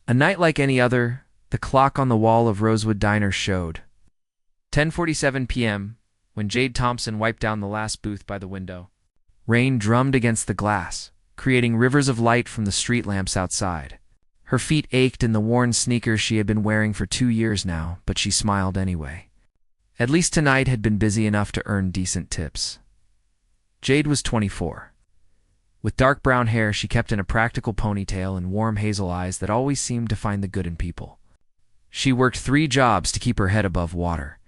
A night like any other, the clock on the wall of Rosewood Diner showed 10:47 p.m. when Jade Thompson wiped down the last booth by the window. Rain drummed against the glass, creating rivers of light from the street lamps outside. Her feet ached in the worn sneakers she had been wearing for 2 years now, but she smiled anyway. At least tonight had been busy enough to earn decent tips. Jade was 24. With dark brown hair she kept in a practical ponytail and warm hazel eyes that always seemed to find the good in people. She worked 3 jobs to keep her head above water.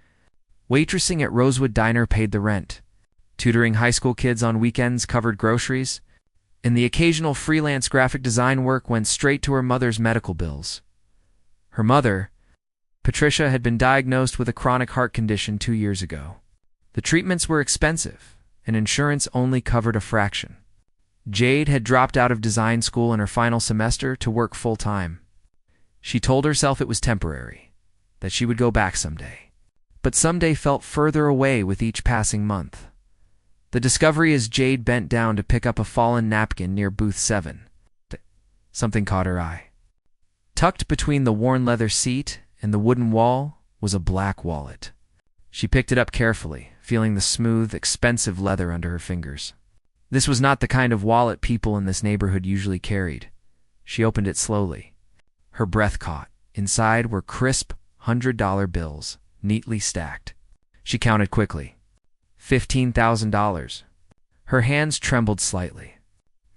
Waitressing at Rosewood Diner paid the rent. Tutoring high school kids on weekends covered groceries, and the occasional freelance graphic design work went straight to her mother's medical bills. Her mother, Patricia, had been diagnosed with a chronic heart condition 2 years ago. The treatments were expensive, and insurance only covered a fraction. Jade had dropped out of design school in her final semester to work full-time. She told herself it was temporary, that she would go back someday. But someday felt further away with each passing month. The discovery as Jade bent down to pick up a fallen napkin near booth 7. Something caught her eye. Tucked between the worn leather seat and the wooden wall was a black wallet. She picked it up carefully, feeling the smooth, expensive leather under her fingers. This was not the kind of wallet people in this neighborhood usually carried. She opened it slowly. Her breath caught. Inside were crisp $100 bills, neatly stacked. She counted quickly. $15,000. Her hands trembled slightly.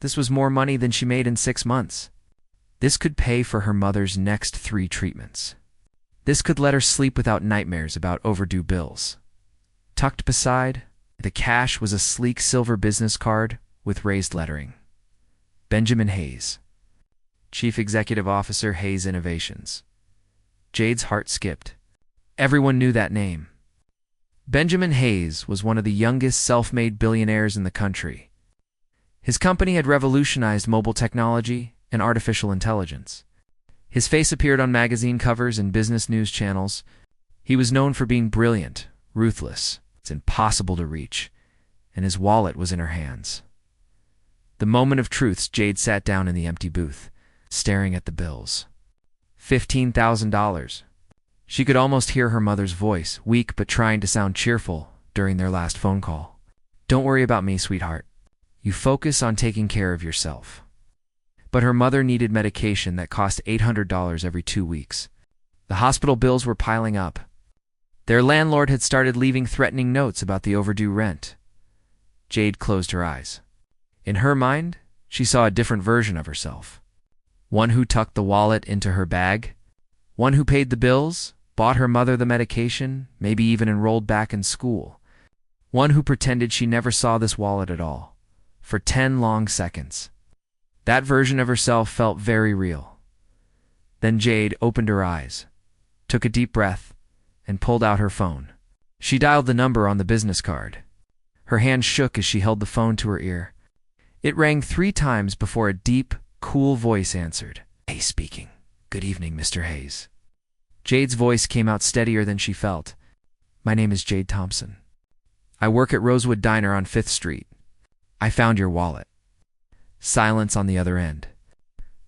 This was more money than she made in 6 months. This could pay for her mother's next 3 treatments. This could let her sleep without nightmares about overdue bills. Tucked beside the cash was a sleek silver business card with raised lettering. Benjamin Hayes, Chief Executive Officer, Hayes Innovations. Jade's heart skipped. Everyone knew that name. Benjamin Hayes was one of the youngest self-made billionaires in the country. His company had revolutionized mobile technology and artificial intelligence. His face appeared on magazine covers and business news channels. He was known for being brilliant, ruthless, it's impossible to reach, and his wallet was in her hands. The moment of truth, Jade sat down in the empty booth, staring at the bills. $15,000. She could almost hear her mother's voice, weak but trying to sound cheerful, during their last phone call. "Don't worry about me, sweetheart. You focus on taking care of yourself." But her mother needed medication that cost $800 every 2 weeks. The hospital bills were piling up. Their landlord had started leaving threatening notes about the overdue rent. Jade closed her eyes. In her mind, she saw a different version of herself. One who tucked the wallet into her bag. One who paid the bills, bought her mother the medication, maybe even enrolled back in school. One who pretended she never saw this wallet at all, for 10 long seconds. That version of herself felt very real. Then Jade opened her eyes, took a deep breath, and pulled out her phone. She dialed the number on the business card. Her hand shook as she held the phone to her ear. It rang 3 times before a deep, cool voice answered. "Hayes speaking. Good evening, Mr. Hayes." Jade's voice came out steadier than she felt. "My name is Jade Thompson. I work at Rosewood Diner on 5th Street. I found your wallet." Silence on the other end.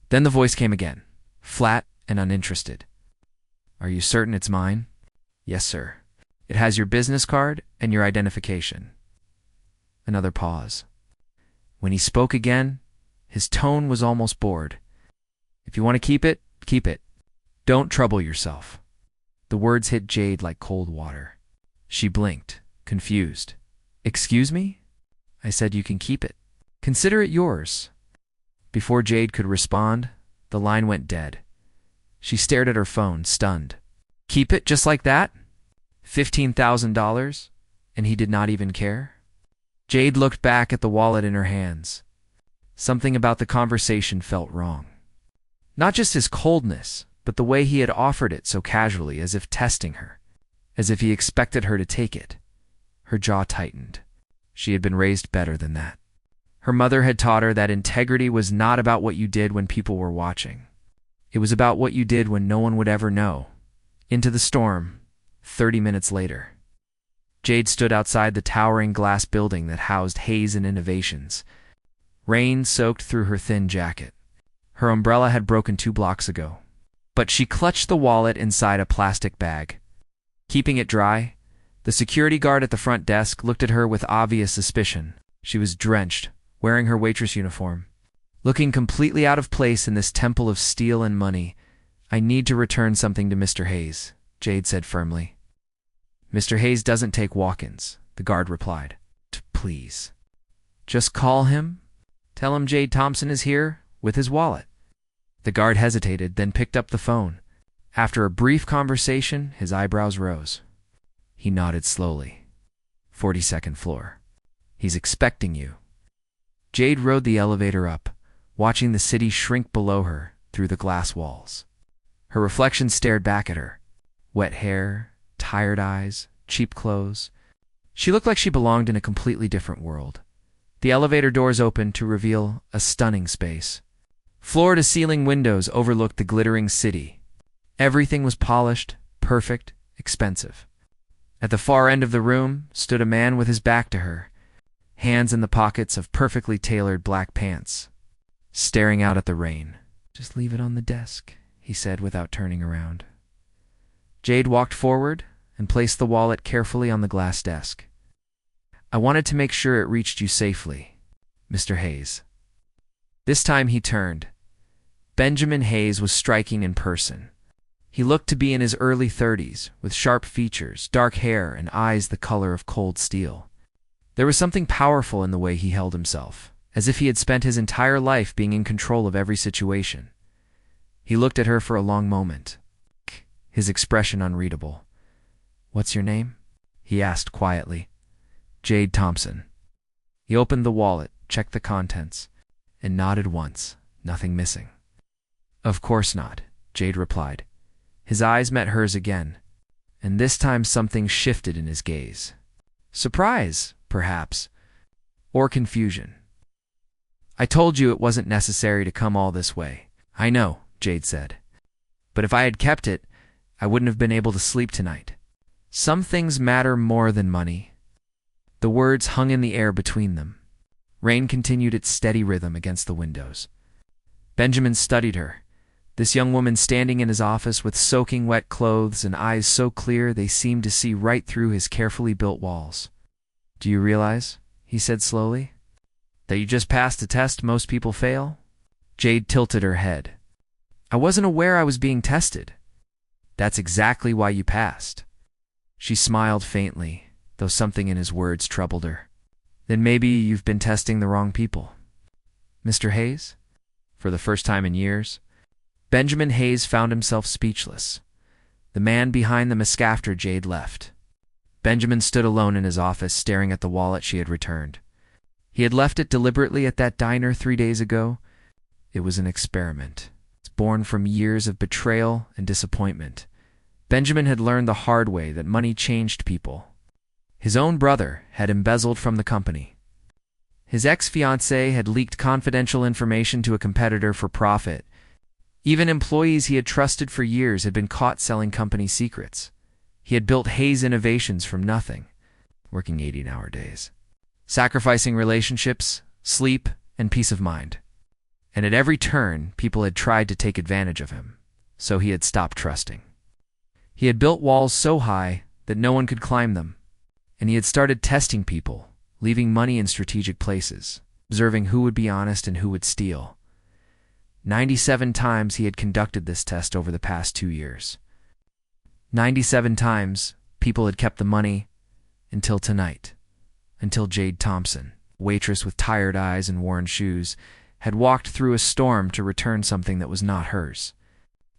Then the voice came again, flat and uninterested. "Are you certain it's mine?" "Yes, sir. It has your business card and your identification." Another pause. When he spoke again, his tone was almost bored. "If you want to keep it, keep it. Don't trouble yourself." The words hit Jade like cold water. She blinked, confused. "Excuse me? I said you can keep it. Consider it yours." Before Jade could respond, the line went dead. She stared at her phone, stunned. Keep it just like that? $15,000? And he did not even care? Jade looked back at the wallet in her hands. Something about the conversation felt wrong. Not just his coldness, but the way he had offered it so casually, as if testing her, as if he expected her to take it. Her jaw tightened. She had been raised better than that. Her mother had taught her that integrity was not about what you did when people were watching. It was about what you did when no one would ever know. Into the storm, 30 minutes later. Jade stood outside the towering glass building that housed Hayes and Innovations. Rain soaked through her thin jacket. Her umbrella had broken 2 blocks ago. but she clutched the wallet inside a plastic bag. Keeping it dry, the security guard at the front desk looked at her with obvious suspicion. She was drenched, wearing her waitress uniform. Looking completely out of place in this temple of steel and money. "I need to return something to Mr. Hayes," Jade said firmly. "Mr. Hayes doesn't take walk-ins," the guard replied. "Please. Just call him. Tell him Jade Thompson is here with his wallet." The guard hesitated, then picked up the phone. After a brief conversation, his eyebrows rose. He nodded slowly. 42nd floor. "He's expecting you." Jade rode the elevator up, watching the city shrink below her through the glass walls. Her reflection stared back at her. Wet hair, tired eyes, cheap clothes. She looked like she belonged in a completely different world. The elevator doors opened to reveal a stunning space. Floor-to-ceiling windows overlooked the glittering city. Everything was polished, perfect, expensive. At the far end of the room stood a man with his back to her, hands in the pockets of perfectly tailored black pants, staring out at the rain. "Just leave it on the desk," he said without turning around. Jade walked forward and placed the wallet carefully on the glass desk. "I wanted to make sure it reached you safely, Mr. Hayes." This time he turned. Benjamin Hayes was striking in person. He looked to be in his early 30s, with sharp features, dark hair, and eyes the color of cold steel. There was something powerful in the way he held himself, as if he had spent his entire life being in control of every situation. He looked at her for a long moment, his expression unreadable. "What's your name?" he asked quietly. "Jade Thompson." He opened the wallet, checked the contents, and nodded once, nothing missing. "Of course not," Jade replied. His eyes met hers again, and this time something shifted in his gaze. Surprise, perhaps, or confusion. "I told you it wasn't necessary to come all this way." "I know," Jade said. "But if I had kept it, I wouldn't have been able to sleep tonight. Some things matter more than money." The words hung in the air between them. Rain continued its steady rhythm against the windows. Benjamin studied her, this young woman standing in his office with soaking wet clothes and eyes so clear they seemed to see right through his carefully built walls. "Do you realize," he said slowly, "that you just passed a test most people fail?" Jade tilted her head. "I wasn't aware I was being tested." "That's exactly why you passed." She smiled faintly, though something in his words troubled her. "Then maybe you've been testing the wrong people." "Mr. Hayes?" For the first time in years, Benjamin Hayes found himself speechless. The man behind the miscafter Jade left. Benjamin stood alone in his office, staring at the wallet she had returned. He had left it deliberately at that diner 3 days ago. It was an experiment. It's born from years of betrayal and disappointment. Benjamin had learned the hard way that money changed people. His own brother had embezzled from the company. His ex-fiancée had leaked confidential information to a competitor for profit. Even employees he had trusted for years had been caught selling company secrets. He had built Hayes Innovations from nothing, working 18-hour days, sacrificing relationships, sleep, and peace of mind. And at every turn, people had tried to take advantage of him, so he had stopped trusting. He had built walls so high that no one could climb them, and he had started testing people, leaving money in strategic places, observing who would be honest and who would steal. 97 times he had conducted this test over the past 2 years. 97 times people had kept the money until tonight, until Jade Thompson, waitress with tired eyes and worn shoes, had walked through a storm to return something that was not hers.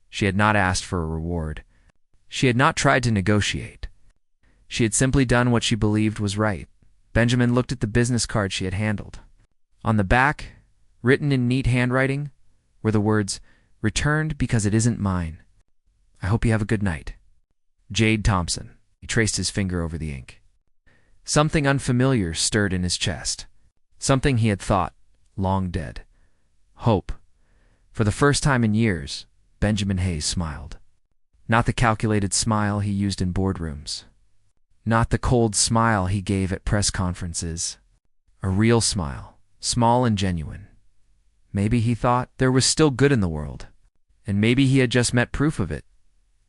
She had not asked for a reward. She had not tried to negotiate. She had simply done what she believed was right. Benjamin looked at the business card she had handled. On the back, written in neat handwriting, were the words, "Returned because it isn't mine. I hope you have a good night. Jade Thompson." He traced his finger over the ink. Something unfamiliar stirred in his chest. Something he had thought long dead. Hope. For the first time in years, Benjamin Hayes smiled. Not the calculated smile he used in boardrooms. Not the cold smile he gave at press conferences. A real smile, small and genuine. Maybe, he thought, there was still good in the world, And maybe he had just met proof of it.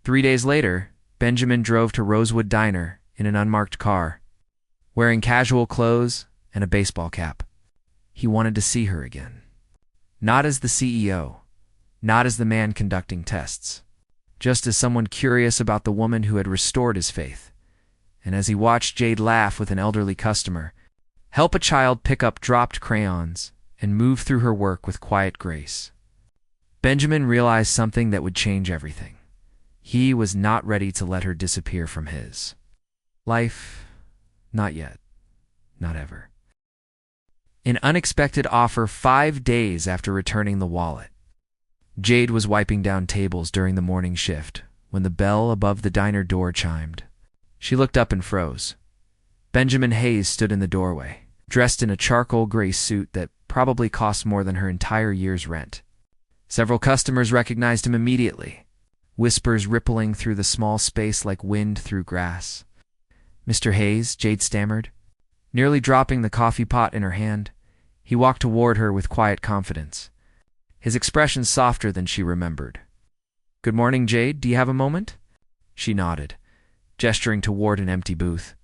3 days later, Benjamin drove to Rosewood Diner in an unmarked car, wearing casual clothes and a baseball cap. He wanted to see her again. Not as the CEO, not as the man conducting tests, just as someone curious about the woman who had restored his faith. And as he watched Jade laugh with an elderly customer, help a child pick up dropped crayons, and move through her work with quiet grace, Benjamin realized something that would change everything. He was not ready to let her disappear from his life. Not yet. Not ever. An unexpected offer 5 days after returning the wallet. Jade was wiping down tables during the morning shift when the bell above the diner door chimed. She looked up and froze. Benjamin Hayes stood in the doorway, dressed in a charcoal gray suit that probably cost more than her entire year's rent. Several customers recognized him immediately, whispers rippling through the small space like wind through grass. "Mr. Hayes," Jade stammered. Nearly dropping the coffee pot in her hand, he walked toward her with quiet confidence, his expression softer than she remembered. "Good morning, Jade. Do you have a moment?" She nodded, gesturing toward an empty booth.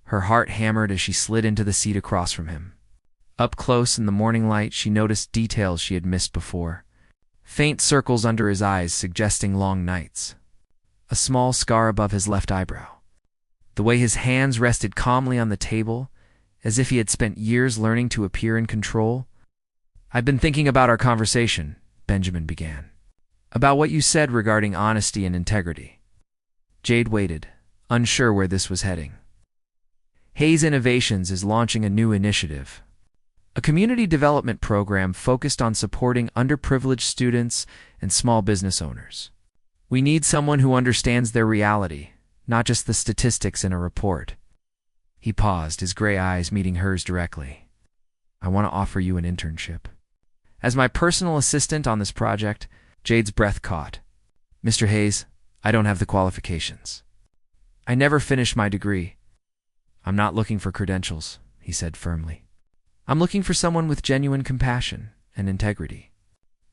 Her heart hammered as she slid into the seat across from him. Up close in the morning light, she noticed details she had missed before. Faint circles under his eyes suggesting long nights. A small scar above his left eyebrow. The way his hands rested calmly on the table, as if he had spent years learning to appear in control. "I've been thinking about our conversation," Benjamin began. "About what you said regarding honesty and integrity." Jade waited, unsure where this was heading. Hayes Innovations is launching a new initiative. A community development program focused on supporting underprivileged students and small business owners. We need someone who understands their reality, not just the statistics in a report. He paused, his gray eyes meeting hers directly. "I want to offer you an internship. As my personal assistant on this project." Jade's breath caught. "Mr. Hayes, I don't have the qualifications. I never finished my degree." "I'm not looking for credentials," he said firmly. "I'm looking for someone with genuine compassion and integrity.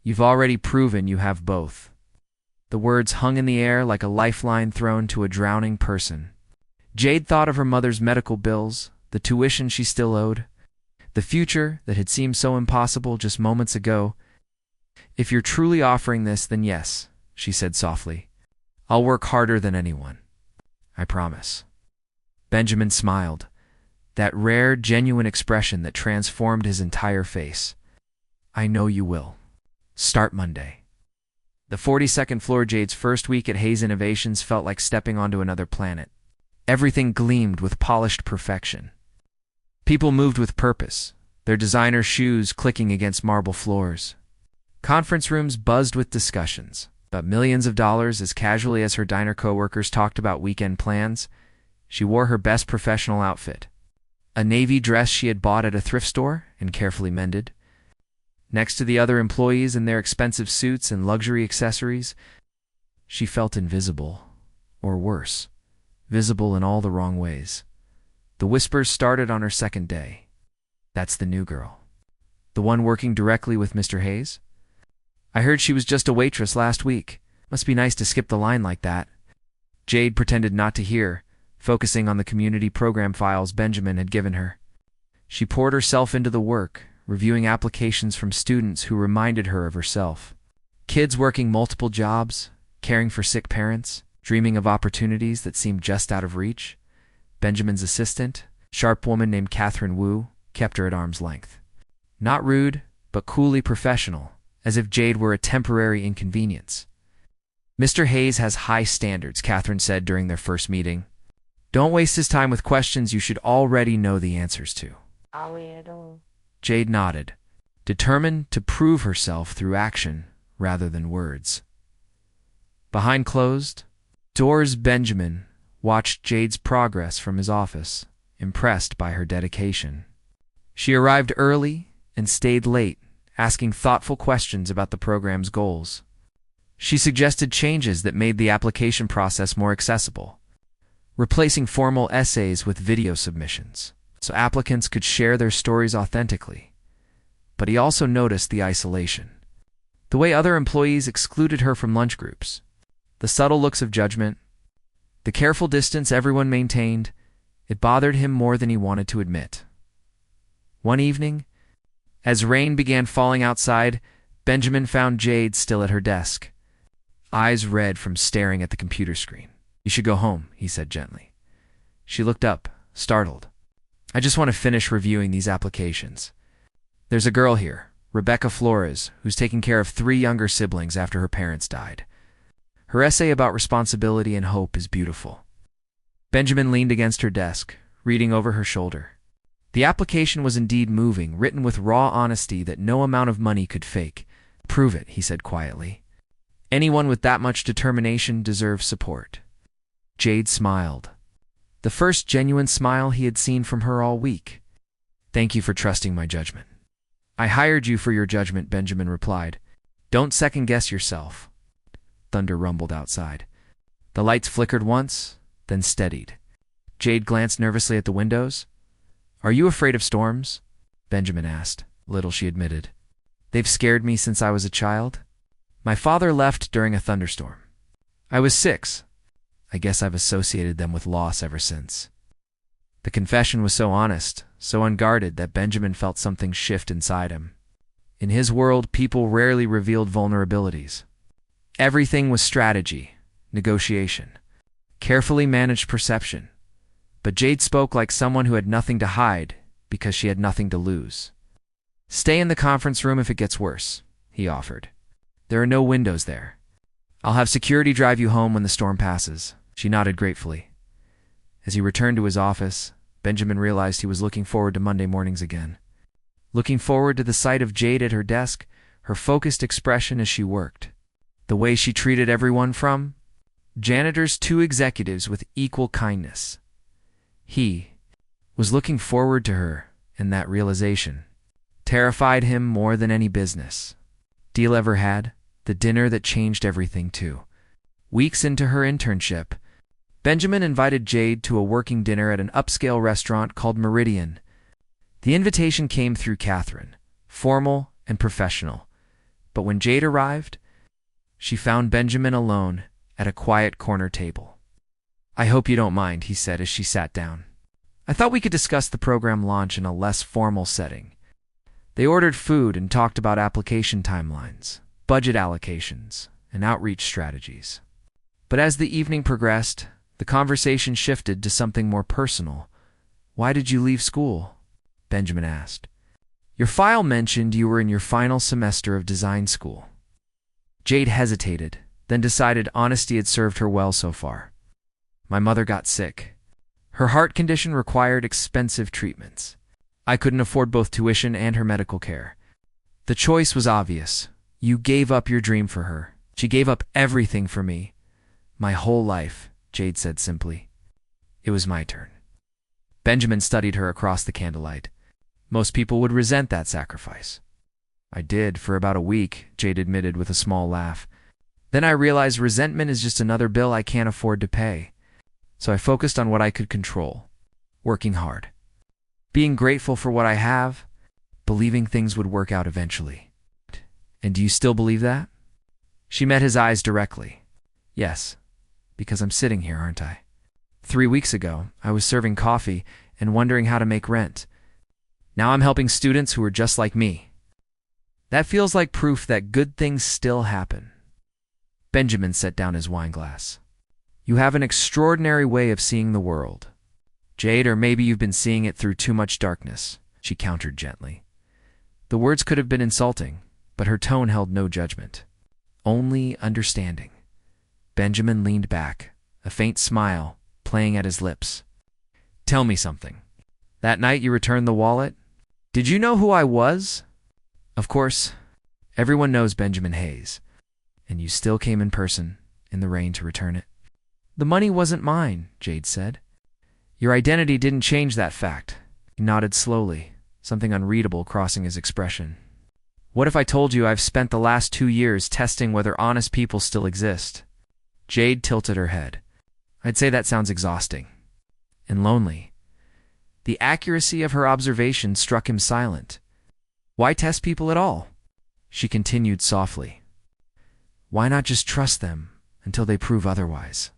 You've already proven you have both." The words hung in the air like a lifeline thrown to a drowning person. Jade thought of her mother's medical bills, the tuition she still owed, the future that had seemed so impossible just moments ago. "If you're truly offering this, then yes," she said softly. "I'll work harder than anyone. I promise." Benjamin smiled, that rare, genuine expression that transformed his entire face. "I know you will. Start Monday." The 42nd floor, Jade's first week at Hayes Innovations, felt like stepping onto another planet. Everything gleamed with polished perfection. People moved with purpose, their designer shoes clicking against marble floors. Conference rooms buzzed with discussions about millions of dollars as casually as her diner coworkers talked about weekend plans. She wore her best professional outfit, a navy dress she had bought at a thrift store and carefully mended. Next to the other employees in their expensive suits and luxury accessories, she felt invisible, or worse, visible in all the wrong ways. The whispers started on her second day. "That's the new girl. The one working directly with Mr. Hayes? I heard she was just a waitress last week. Must be nice to skip the line like that." Jade pretended not to hear, focusing on the community program files Benjamin had given her. She poured herself into the work, reviewing applications from students who reminded her of herself. Kids working multiple jobs, caring for sick parents, dreaming of opportunities that seemed just out of reach. Benjamin's assistant, sharp woman named Catherine Wu, kept her at arm's length. Not rude, but coolly professional, as if Jade were a temporary inconvenience. "Mr. Hayes has high standards," Catherine said during their first meeting. "Don't waste his time with questions you should already know the answers to." Jade nodded, determined to prove herself through action rather than words. Behind closed doors, Benjamin watched Jade's progress from his office, impressed by her dedication. She arrived early and stayed late, asking thoughtful questions about the program's goals. She suggested changes that made the application process more accessible, replacing formal essays with video submissions, so applicants could share their stories authentically. But he also noticed the isolation. The way other employees excluded her from lunch groups. The subtle looks of judgment. The careful distance everyone maintained. It bothered him more than he wanted to admit. One evening, as rain began falling outside, Benjamin found Jade still at her desk, eyes red from staring at the computer screen. "You should go home," he said gently. She looked up, startled. "I just want to finish reviewing these applications. There's a girl here, Rebecca Flores, who's taking care of 3 younger siblings after her parents died. Her essay about responsibility and hope is beautiful." Benjamin leaned against her desk, reading over her shoulder. The application was indeed moving, written with raw honesty that no amount of money could fake. "Prove it," he said quietly. "Anyone with that much determination deserves support." Jade smiled. The first genuine smile he had seen from her all week. "Thank you for trusting my judgment." "I hired you for your judgment," Benjamin replied. "Don't second-guess yourself." Thunder rumbled outside. The lights flickered once, then steadied. Jade glanced nervously at the windows. "Are you afraid of storms?" Benjamin asked. "Little," she admitted. "They've scared me since I was a child. My father left during a thunderstorm. I was 6. I guess I've associated them with loss ever since." The confession was so honest, so unguarded, that Benjamin felt something shift inside him. In his world, people rarely revealed vulnerabilities. Everything was strategy, negotiation, carefully managed perception. But Jade spoke like someone who had nothing to hide because she had nothing to lose. "Stay in the conference room if it gets worse," he offered. "There are no windows there. I'll have security drive you home when the storm passes." She nodded gratefully. As he returned to his office, Benjamin realized he was looking forward to Monday mornings again. Looking forward to the sight of Jade at her desk, her focused expression as she worked. The way she treated everyone from janitors to executives with equal kindness. He was looking forward to her, and that realization terrified him more than any business deal ever had. The dinner that changed everything, too. Weeks into her internship, Benjamin invited Jade to a working dinner at an upscale restaurant called Meridian. The invitation came through Catherine, formal and professional. But when Jade arrived, she found Benjamin alone at a quiet corner table. "I hope you don't mind," he said as she sat down. "I thought we could discuss the program launch in a less formal setting." They ordered food and talked about application timelines, budget allocations, and outreach strategies. But as the evening progressed, the conversation shifted to something more personal. "Why did you leave school?" Benjamin asked. "Your file mentioned you were in your final semester of design school." Jade hesitated, then decided honesty had served her well so far. "My mother got sick. Her heart condition required expensive treatments. I couldn't afford both tuition and her medical care. The choice was obvious. You gave up your dream for her. She gave up everything for me. My whole life," Jade said simply. "It was my turn." Benjamin studied her across the candlelight. Most people would resent that sacrifice. "I did for about a week," Jade admitted with a small laugh. "Then I realized resentment is just another bill I can't afford to pay. So I focused on what I could control, working hard, being grateful for what I have, believing things would work out eventually." "And do you still believe that?" She met his eyes directly. "Yes, because I'm sitting here, aren't I? 3 weeks ago, I was serving coffee and wondering how to make rent. Now I'm helping students who are just like me. That feels like proof that good things still happen." Benjamin set down his wine glass. "You have an extraordinary way of seeing the world, Jade, or maybe you've been seeing it through too much darkness," she countered gently. The words could have been insulting, but her tone held no judgment, only understanding. Benjamin leaned back, a faint smile playing at his lips. "Tell me something. That night you returned the wallet, did you know who I was?" "Of course, everyone knows Benjamin Hayes. And you still came in person, in the rain, to return it?" "The money wasn't mine," Jade said. "Your identity didn't change that fact." He nodded slowly, something unreadable crossing his expression. "What if I told you I've spent the last 2 years testing whether honest people still exist?" Jade tilted her head. "I'd say that sounds exhausting. And lonely." The accuracy of her observation struck him silent. "Why test people at all?" She continued softly. Why not just trust them until they prove otherwise?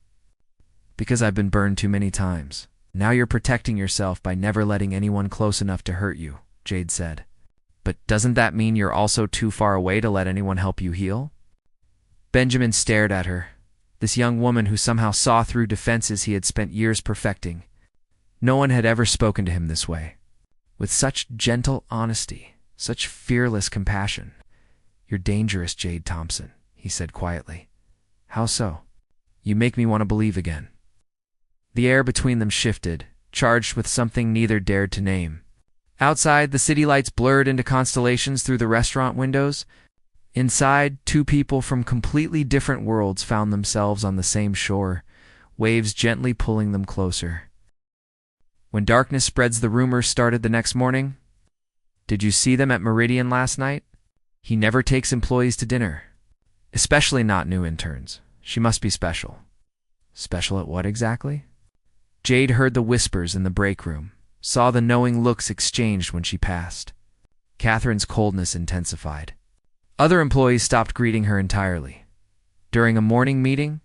Because I've been burned too many times. Now you're protecting yourself by never letting anyone close enough to hurt you, Jade said. But doesn't that mean you're also too far away to let anyone help you heal? Benjamin stared at her, this young woman who somehow saw through defenses he had spent years perfecting. No one had ever spoken to him this way, with such gentle honesty, such fearless compassion. You're dangerous, Jade Thompson, he said quietly. How so? You make me want to believe again. The air between them shifted, charged with something neither dared to name. Outside, the city lights blurred into constellations through the restaurant windows. Inside, two people from completely different worlds found themselves on the same shore, waves gently pulling them closer. When darkness spreads, the rumors started the next morning. Did you see them at Meridian last night? He never takes employees to dinner, especially not new interns. She must be special. Special at what exactly? Jade heard the whispers in the break room, saw the knowing looks exchanged when she passed. Catherine's coldness intensified. Other employees stopped greeting her entirely. During a morning meeting,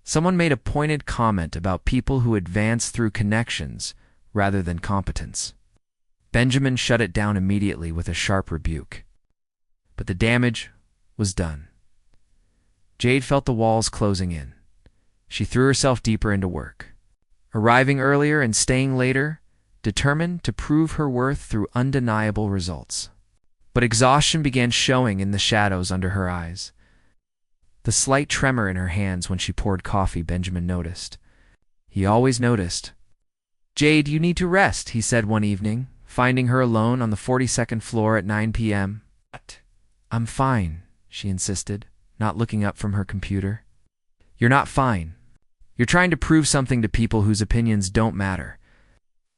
someone made a pointed comment about people who advance through connections rather than competence. Benjamin shut it down immediately with a sharp rebuke. But the damage was done. Jade felt the walls closing in. She threw herself deeper into work, arriving earlier and staying later, determined to prove her worth through undeniable results. But exhaustion began showing in the shadows under her eyes. The slight tremor in her hands when she poured coffee, Benjamin noticed. He always noticed. Jade, you need to rest, he said one evening, finding her alone on the 42nd floor at 9 p.m. I'm fine, she insisted, not looking up from her computer. You're not fine. You're trying to prove something to people whose opinions don't matter.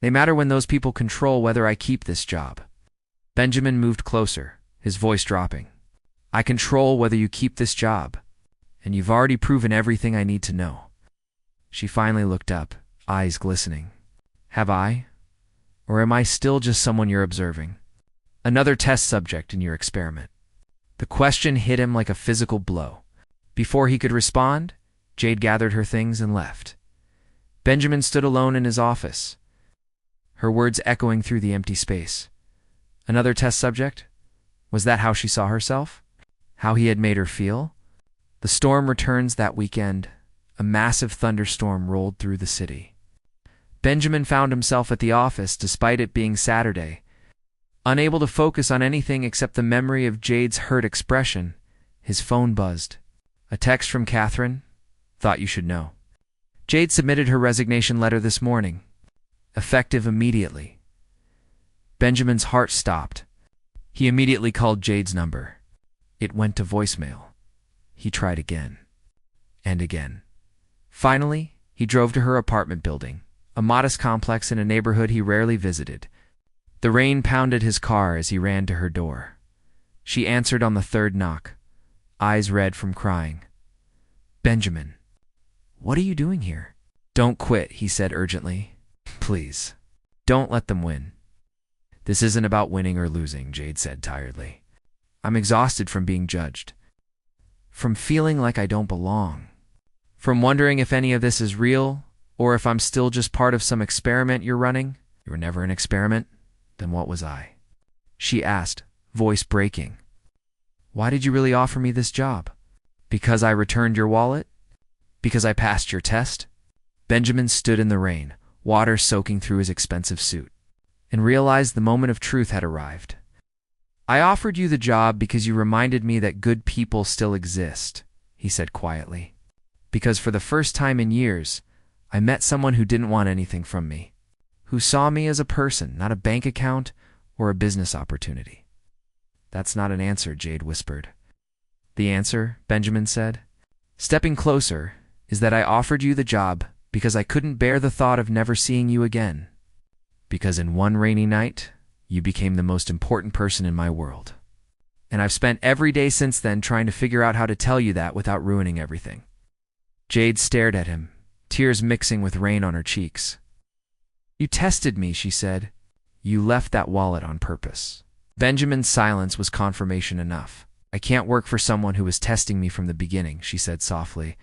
They matter when those people control whether I keep this job. Benjamin moved closer, his voice dropping. I control whether you keep this job, and you've already proven everything I need to know. She finally looked up, eyes glistening. Have I? Or am I still just someone you're observing? Another test subject in your experiment. The question hit him like a physical blow. Before he could respond, Jade gathered her things and left. Benjamin stood alone in his office, her words echoing through the empty space. Another test subject? Was that how she saw herself? How he had made her feel? The storm returns that weekend. A massive thunderstorm rolled through the city. Benjamin found himself at the office despite it being Saturday, unable to focus on anything except the memory of Jade's hurt expression. His phone buzzed. A text from Catherine. Thought you should know. Jade submitted her resignation letter this morning, effective immediately. Benjamin's heart stopped. He immediately called Jade's number. It went to voicemail. He tried again and again. Finally, he drove to her apartment building, a modest complex in a neighborhood he rarely visited. The rain pounded his car as he ran to her door. She answered on the third knock, eyes red from crying. Benjamin, what are you doing here? Don't quit, he said urgently. Please, don't let them win. This isn't about winning or losing, Jade said tiredly. I'm exhausted from being judged, from feeling like I don't belong, from wondering if any of this is real or if I'm still just part of some experiment you're running. You were never an experiment? Then what was I? She asked, voice breaking. Why did you really offer me this job? Because I returned your wallet? Because I passed your test? Benjamin stood in the rain, water soaking through his expensive suit, and realized the moment of truth had arrived. I offered you the job because you reminded me that good people still exist, he said quietly. Because for the first time in years, I met someone who didn't want anything from me, who saw me as a person, not a bank account or a business opportunity. That's not an answer, Jade whispered. The answer, Benjamin said, stepping closer, is that I offered you the job because I couldn't bear the thought of never seeing you again. Because in one rainy night, you became the most important person in my world. And I've spent every day since then trying to figure out how to tell you that without ruining everything. Jade stared at him, tears mixing with rain on her cheeks. You tested me, she said. You left that wallet on purpose. Benjamin's silence was confirmation enough. I can't work for someone who was testing me from the beginning, she said softly.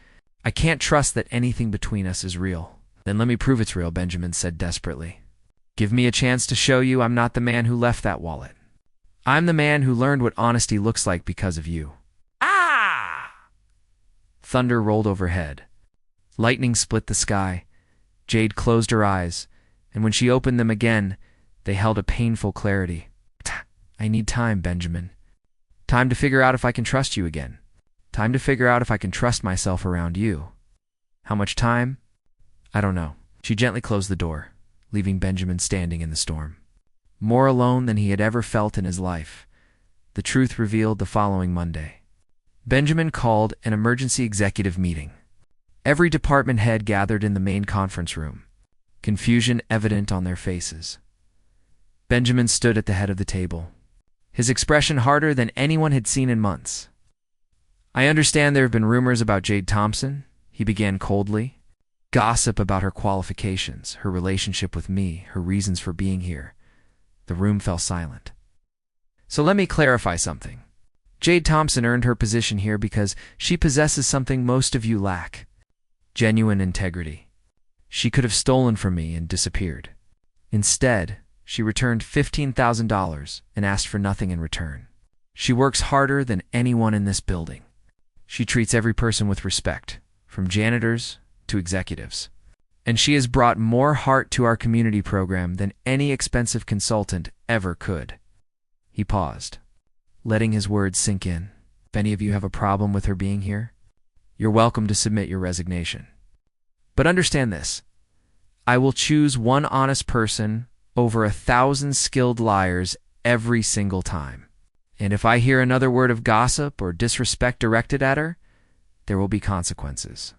I can't trust that anything between us is real. Then let me prove it's real, Benjamin said desperately. Give me a chance to show you I'm not the man who left that wallet. I'm the man who learned what honesty looks like because of you. Ah! Thunder rolled overhead. Lightning split the sky. Jade closed her eyes, and when she opened them again, they held a painful clarity. I need time, Benjamin. Time to figure out if I can trust you again. Time to figure out if I can trust myself around you. How much time? I don't know. She gently closed the door, leaving Benjamin standing in the storm. More alone than he had ever felt in his life. The truth revealed the following Monday. Benjamin called an emergency executive meeting. Every department head gathered in the main conference room, confusion evident on their faces. Benjamin stood at the head of the table, his expression harder than anyone had seen in months. I understand there have been rumors about Jade Thompson, he began coldly. Gossip about her qualifications, her relationship with me, her reasons for being here. The room fell silent. So let me clarify something. Jade Thompson earned her position here because she possesses something most of you lack. Genuine integrity. She could have stolen from me and disappeared. Instead, she returned $15,000 and asked for nothing in return. She works harder than anyone in this building. She treats every person with respect, from janitors to executives. And she has brought more heart to our community program than any expensive consultant ever could. He paused, letting his words sink in. If any of you have a problem with her being here, you're welcome to submit your resignation. But understand this. I will choose one honest person over 1,000 skilled liars every single time. And if I hear another word of gossip or disrespect directed at her, there will be consequences.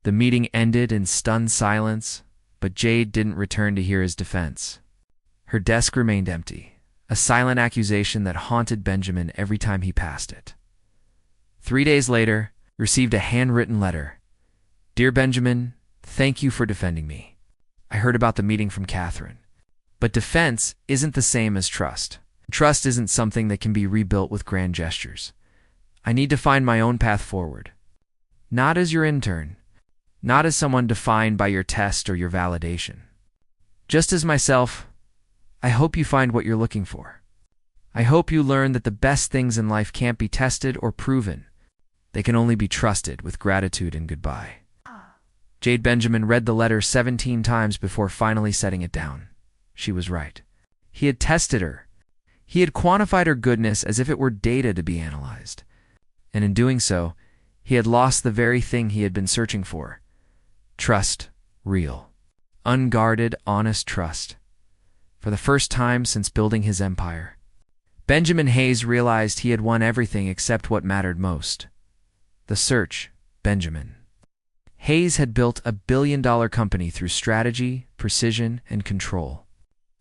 The meeting ended in stunned silence, but Jade didn't return to hear his defense. Her desk remained empty, a silent accusation that haunted Benjamin every time he passed it. 3 days later, received a handwritten letter. Dear Benjamin, thank you for defending me. I heard about the meeting from Catherine. But defense isn't the same as trust. Trust isn't something that can be rebuilt with grand gestures. I need to find my own path forward. Not as your intern. Not as someone defined by your test or your validation. Just as myself, I hope you find what you're looking for. I hope you learn that the best things in life can't be tested or proven. They can only be trusted with gratitude and goodbye. Jade Benjamin read the letter 17 times before finally setting it down. She was right. He had tested her. He had quantified her goodness as if it were data to be analyzed. And in doing so, he had lost the very thing he had been searching for. Trust, real. Unguarded, honest trust. For the first time since building his empire, Benjamin Hayes realized he had won everything except what mattered most. The search, Benjamin. Hayes had built a billion-dollar company through strategy, precision, and control.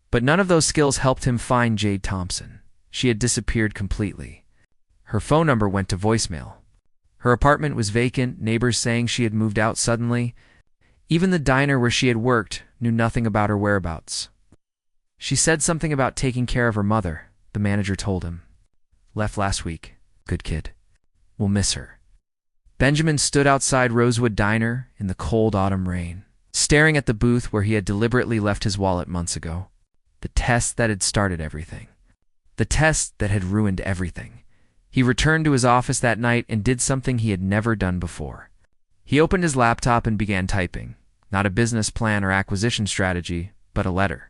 But none of those skills helped him find Jade Thompson. She had disappeared completely. Her phone number went to voicemail. Her apartment was vacant, neighbors saying she had moved out suddenly. Even the diner where she had worked knew nothing about her whereabouts. She said something about taking care of her mother, the manager told him. Left last week. Good kid. We'll miss her. Benjamin stood outside Rosewood Diner in the cold autumn rain, staring at the booth where he had deliberately left his wallet months ago. The test that had started everything. The test that had ruined everything. He returned to his office that night and did something he had never done before. He opened his laptop and began typing. Not a business plan or acquisition strategy, but a letter.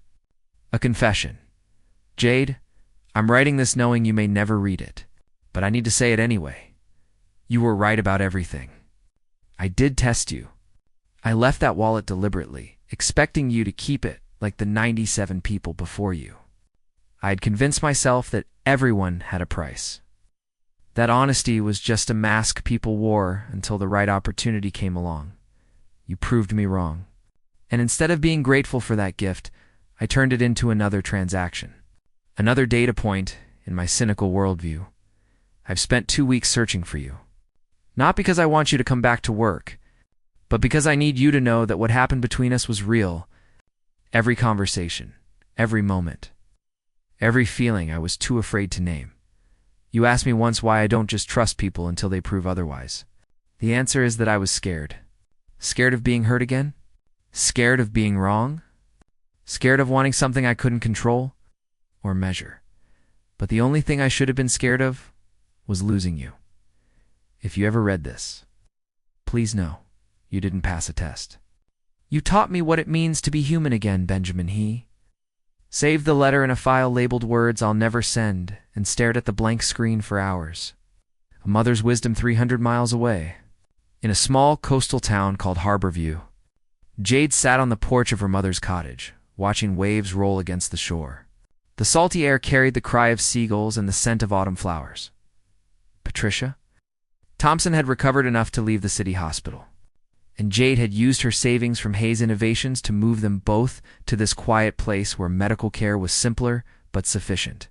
A confession. Jade, I'm writing this knowing you may never read it, but I need to say it anyway. You were right about everything. I did test you. I left that wallet deliberately, expecting you to keep it like the 97 people before you. I had convinced myself that everyone had a price. That honesty was just a mask people wore until the right opportunity came along. You proved me wrong. And instead of being grateful for that gift, I turned it into another transaction. Another data point in my cynical worldview. I've spent 2 weeks searching for you. Not because I want you to come back to work, but because I need you to know that what happened between us was real. Every conversation, every moment, every feeling I was too afraid to name. You asked me once why I don't just trust people until they prove otherwise. The answer is that I was scared. Scared of being hurt again? Scared of being wrong? Scared of wanting something I couldn't control or measure. But the only thing I should have been scared of was losing you. If you ever read this, please know you didn't pass a test. You taught me what it means to be human again, Benjamin He. Saved the letter in a file labeled words I'll never send and stared at the blank screen for hours. A mother's wisdom 300 miles away. In a small coastal town called Harborview, Jade sat on the porch of her mother's cottage, watching waves roll against the shore. The salty air carried the cry of seagulls and the scent of autumn flowers. Patricia? Thompson had recovered enough to leave the city hospital, and Jade had used her savings from Hayes Innovations to move them both to this quiet place where medical care was simpler but sufficient.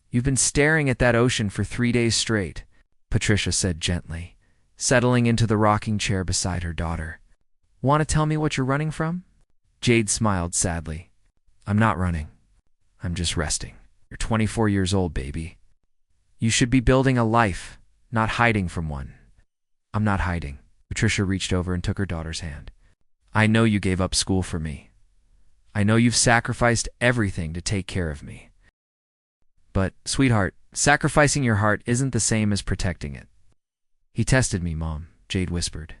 You've been staring at that ocean for 3 days straight, Patricia said gently, settling into the rocking chair beside her daughter. Want to tell me what you're running from? Jade smiled sadly. I'm not running. I'm just resting. You're 24 years old, baby. You should be building a life, not hiding from one. I'm not hiding. Patricia reached over and took her daughter's hand. I know you gave up school for me. I know you've sacrificed everything to take care of me. But, sweetheart, sacrificing your heart isn't the same as protecting it. He tested me, Mom, Jade whispered.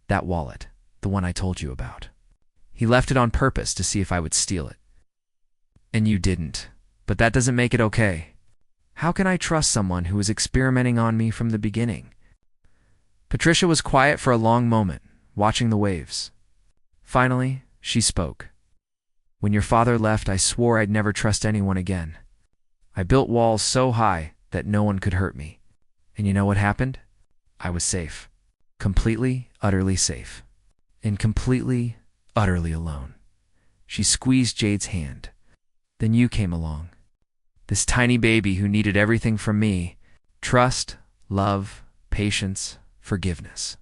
That wallet, the one I told you about. He left it on purpose to see if I would steal it. And you didn't. But that doesn't make it okay. How can I trust someone who was experimenting on me from the beginning? Patricia was quiet for a long moment, watching the waves. Finally, she spoke. When your father left, I swore I'd never trust anyone again. I built walls so high that no one could hurt me. And you know what happened? I was safe. Completely, utterly safe. And completely, utterly alone. She squeezed Jade's hand. Then you came along. This tiny baby who needed everything from me. Trust, love, patience, forgiveness.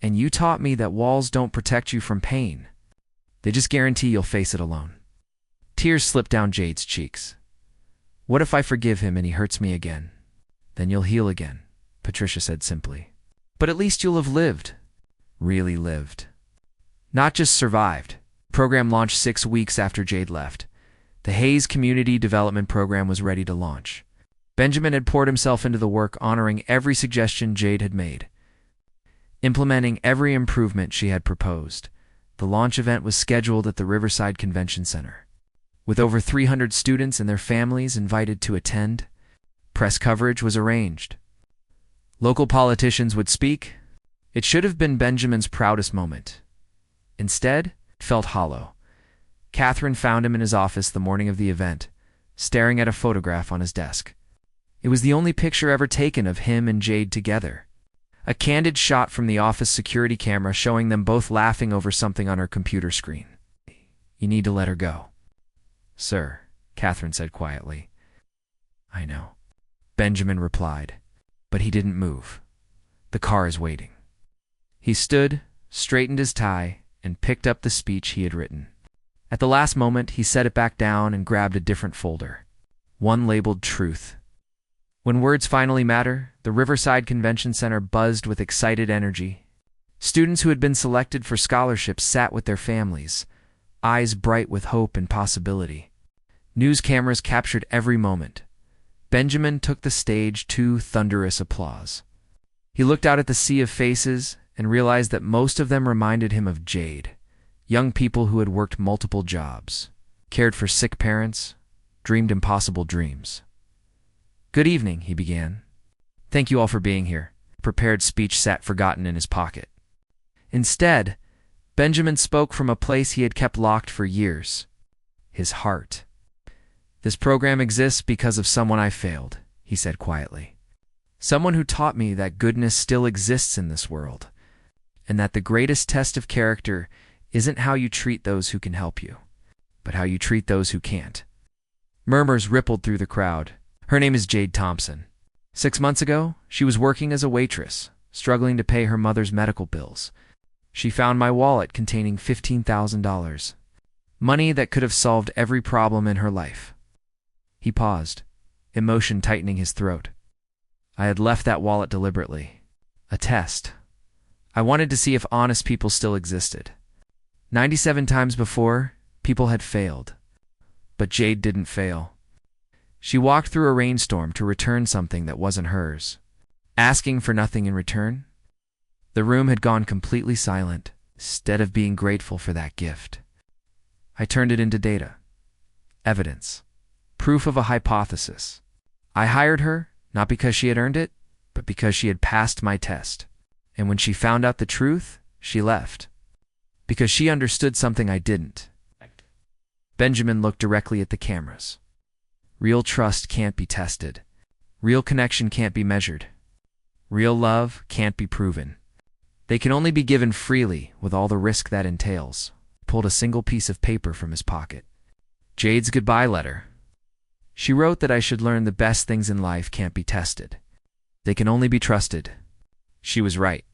And you taught me that walls don't protect you from pain. They just guarantee you'll face it alone. Tears slipped down Jade's cheeks. What if I forgive him and he hurts me again? Then you'll heal again, Patricia said simply. But at least you'll have lived. Really lived. Not just survived. The program launched 6 weeks after Jade left. The Hayes Community Development Program was ready to launch. Benjamin had poured himself into the work, honoring every suggestion Jade had made, implementing every improvement she had proposed. The launch event was scheduled at the Riverside Convention Center. With over 300 students and their families invited to attend, press coverage was arranged. Local politicians would speak. It should have been Benjamin's proudest moment. Instead, it felt hollow. Catherine found him in his office the morning of the event, staring at a photograph on his desk. It was the only picture ever taken of him and Jade together. A candid shot from the office security camera showing them both laughing over something on her computer screen. You need to let her go. Sir, Catherine said quietly. I know, Benjamin replied, but he didn't move. The car is waiting. He stood, straightened his tie, and picked up the speech he had written. At the last moment, he set it back down and grabbed a different folder, one labeled Truth. When words finally matter, the Riverside Convention Center buzzed with excited energy. Students who had been selected for scholarships sat with their families, eyes bright with hope and possibility. News cameras captured every moment. Benjamin took the stage to thunderous applause. He looked out at the sea of faces and realized that most of them reminded him of Jade. Young people who had worked multiple jobs, cared for sick parents, dreamed impossible dreams. Good evening, he began. Thank you all for being here. Prepared speech sat forgotten in his pocket. Instead, Benjamin spoke from a place he had kept locked for years, his heart. This program exists because of someone I failed, he said quietly. Someone who taught me that goodness still exists in this world, and that the greatest test of character isn't how you treat those who can help you, but how you treat those who can't. Murmurs rippled through the crowd. Her name is Jade Thompson. 6 months ago, she was working as a waitress, struggling to pay her mother's medical bills. She found my wallet containing $15,000, money that could have solved every problem in her life. He paused, emotion tightening his throat. I had left that wallet deliberately. A test. I wanted to see if honest people still existed. 97 times before, people had failed. But Jade didn't fail. She walked through a rainstorm to return something that wasn't hers, asking for nothing in return. The room had gone completely silent, instead of being grateful for that gift. I turned it into data. Evidence. Proof of a hypothesis. I hired her, not because she had earned it, but because she had passed my test. And when she found out the truth, she left. Because she understood something I didn't. Benjamin looked directly at the cameras. Real trust can't be tested. Real connection can't be measured. Real love can't be proven. They can only be given freely, with all the risk that entails. He pulled a single piece of paper from his pocket. Jade's goodbye letter. She wrote that I should learn the best things in life can't be tested. They can only be trusted. She was right.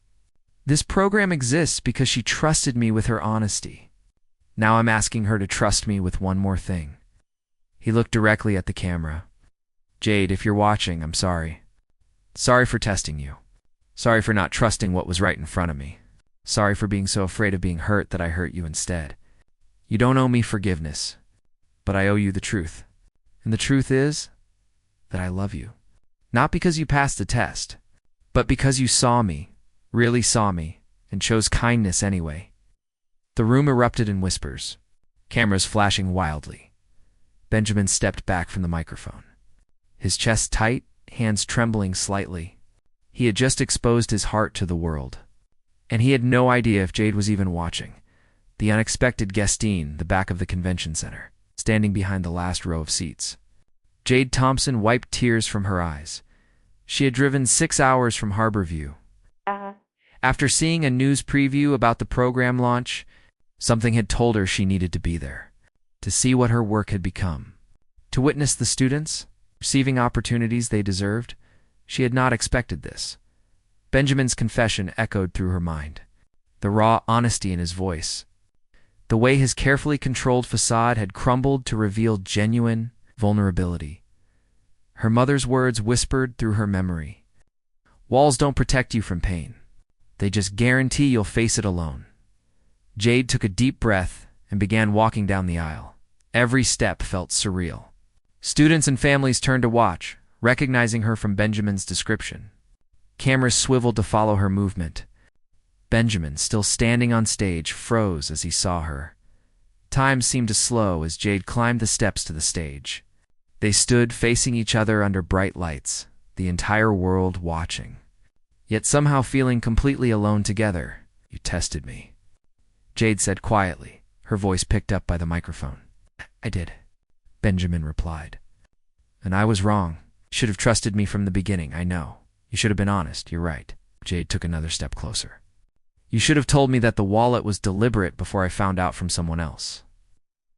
This program exists because she trusted me with her honesty. Now I'm asking her to trust me with one more thing. He looked directly at the camera. Jade, if you're watching, I'm sorry. Sorry for testing you. Sorry for not trusting what was right in front of me. Sorry for being so afraid of being hurt that I hurt you instead. You don't owe me forgiveness, but I owe you the truth. And the truth is that I love you. Not because you passed the test, but because you saw me, really saw me, and chose kindness anyway. The room erupted in whispers, cameras flashing wildly. Benjamin stepped back from the microphone. His chest tight, hands trembling slightly. He had just exposed his heart to the world. And he had no idea if Jade was even watching. The unexpected guestine, the back of the convention center, standing behind the last row of seats. Jade Thompson wiped tears from her eyes. She had driven 6 hours from Harborview. After seeing a news preview about the program launch, something had told her she needed to be there, to see what her work had become, to witness the students receiving opportunities they deserved. She had not expected this. Benjamin's confession echoed through her mind, the raw honesty in his voice, the way his carefully controlled facade had crumbled to reveal genuine vulnerability. Her mother's words whispered through her memory. Walls don't protect you from pain. They just guarantee you'll face it alone. Jade took a deep breath and began walking down the aisle. Every step felt surreal. Students and families turned to watch, recognizing her from Benjamin's description. Cameras swiveled to follow her movement. Benjamin, still standing on stage, froze as he saw her. Time seemed to slow as Jade climbed the steps to the stage. They stood facing each other under bright lights, the entire world watching. Yet somehow feeling completely alone together. You tested me, Jade said quietly, her voice picked up by the microphone. I did, Benjamin replied. And I was wrong. You should have trusted me from the beginning, I know. You should have been honest, you're right. Jade took another step closer. You should have told me that the wallet was deliberate before I found out from someone else.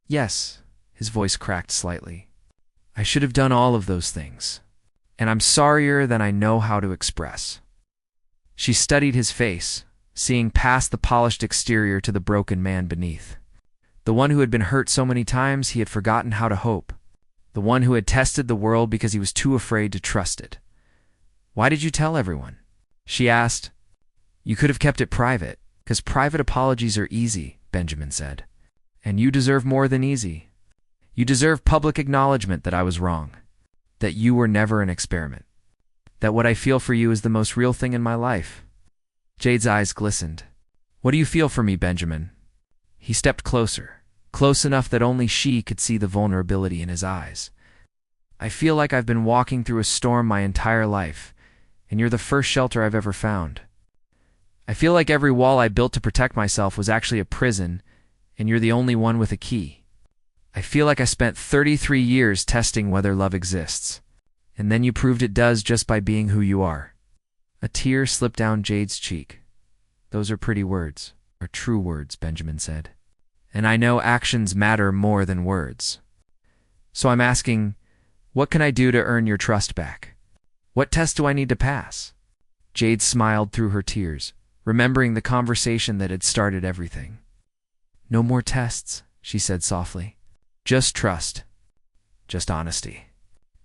Yes, his voice cracked slightly. I should have done all of those things. And I'm sorrier than I know how to express. She studied his face, seeing past the polished exterior to the broken man beneath. The one who had been hurt so many times he had forgotten how to hope. The one who had tested the world because he was too afraid to trust it. Why did you tell everyone? She asked. You could have kept it private, because private apologies are easy, Benjamin said. And you deserve more than easy. You deserve public acknowledgement that I was wrong, that you were never an experiment, that what I feel for you is the most real thing in my life. Jade's eyes glistened. What do you feel for me, Benjamin? He stepped closer, close enough that only she could see the vulnerability in his eyes. I feel like I've been walking through a storm my entire life, and you're the first shelter I've ever found. I feel like every wall I built to protect myself was actually a prison, and you're the only one with a key. I feel like I spent 33 years testing whether love exists, and then you proved it does just by being who you are. A tear slipped down Jade's cheek. Those are pretty words, or true words, Benjamin said. And I know actions matter more than words. So I'm asking, what can I do to earn your trust back? What test do I need to pass? Jade smiled through her tears, remembering the conversation that had started everything. No more tests, she said softly. Just trust. Just honesty.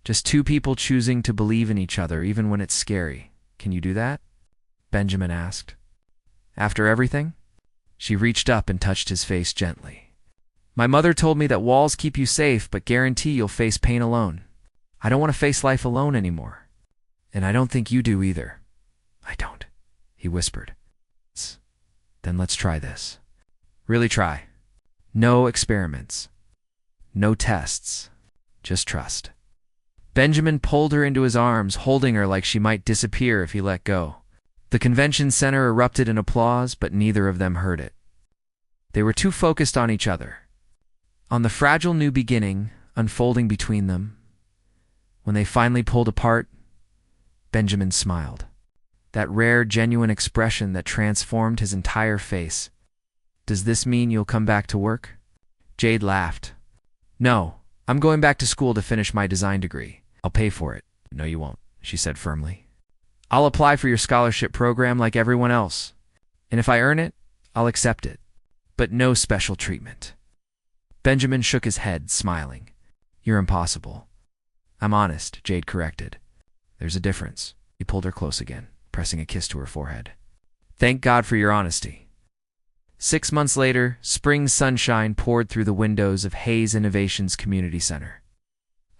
Just two people choosing to believe in each other even when it's scary. Can you do that? Benjamin asked. After everything? She reached up and touched his face gently. My mother told me that walls keep you safe but guarantee you'll face pain alone. I don't want to face life alone anymore. And I don't think you do either. I don't, he whispered. Then let's try this. Really try. No experiments. No tests. Just trust. Benjamin pulled her into his arms, holding her like she might disappear if he let go. The convention center erupted in applause, but neither of them heard it. They were too focused on each other, on the fragile new beginning unfolding between them. When they finally pulled apart, Benjamin smiled. That rare, genuine expression that transformed his entire face. Does this mean you'll come back to work? Jade laughed. No, I'm going back to school to finish my design degree. I'll pay for it. No, you won't, she said firmly. I'll apply for your scholarship program like everyone else. And if I earn it, I'll accept it. But no special treatment. Benjamin shook his head, smiling. You're impossible. I'm honest, Jade corrected. There's a difference. He pulled her close again, pressing a kiss to her forehead. Thank God for your honesty. 6 months later, spring sunshine poured through the windows of Hayes Innovations Community Center,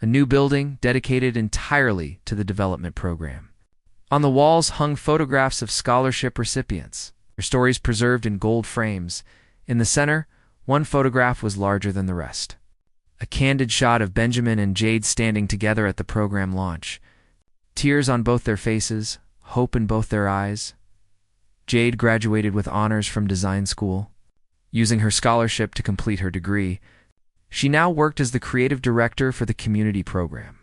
a new building dedicated entirely to the development program. On the walls hung photographs of scholarship recipients, their stories preserved in gold frames. In the center, one photograph was larger than the rest. A candid shot of Benjamin and Jade standing together at the program launch. Tears on both their faces, hope in both their eyes. Jade graduated with honors from design school. Using her scholarship to complete her degree, she now worked as the creative director for the community program,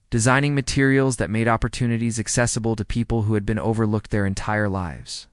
designing materials that made opportunities accessible to people who had been overlooked their entire lives.